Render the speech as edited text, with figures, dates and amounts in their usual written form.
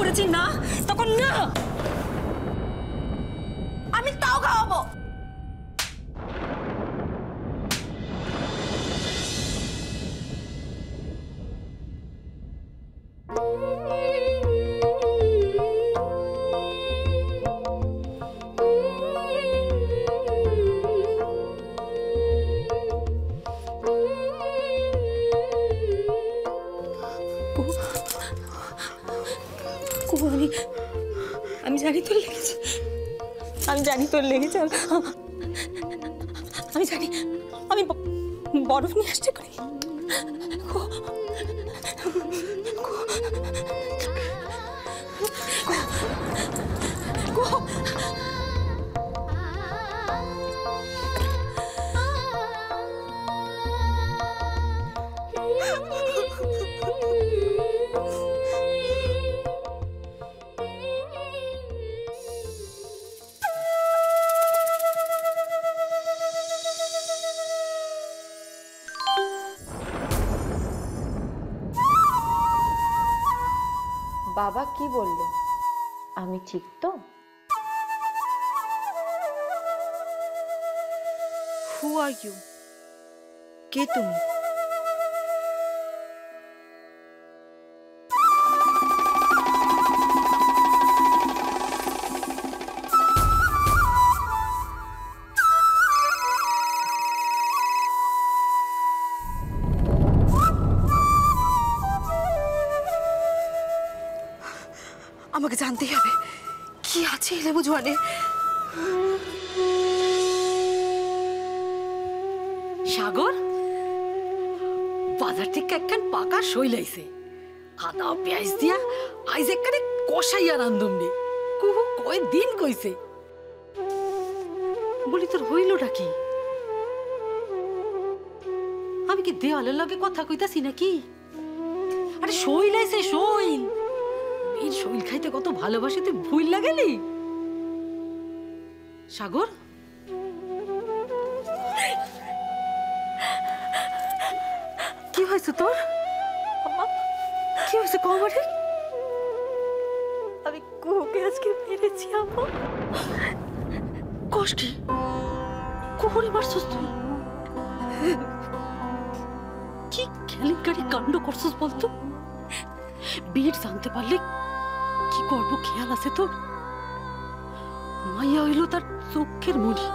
বলেছি না তখন না, আমি তাও খাওয়াবো। আমি জানি তোর লেগেছে, আমি জানি তোর লেগেছে, আমি জানি। আমি বরফ নিয়ে আসতে করি। বাবা কি বলল? আমি ঠিক তো? হু আর ইউ? কে তুমি? আমাকে জানতেই হবে কি আছে এই লেবু জোয়ানে। সাগর বাজার থেকে একখান পাকা সই লাইছে, আদা পেঁয়াজ দিয়া আইজ একখানে কষাইয়া রান্ধুম রে। কুহু কয় দিন কইছে। বলি তোর হইলটা কি? আমি কি দেওয়ালের লগে কথা কইতাছি নাকি? আরে সই লাইছে, সইল। এই শৈল খাইতে কত ভালোবাসে তুই ভুল লাগেলি? সাগর কি হয়েছে তোর? কি হয়েছে কমারে? আমি কুহুকে আজকে মেরেছি আম্মা। কষ্টি কুহুরে মারছস তুই? কি কেলেঙ্কারি কাণ্ড করছস বলতো? বীর জানতে পারলে কি করবো খেয়াল আছে তোর? মাইয়া হইল তার চোখের মনি,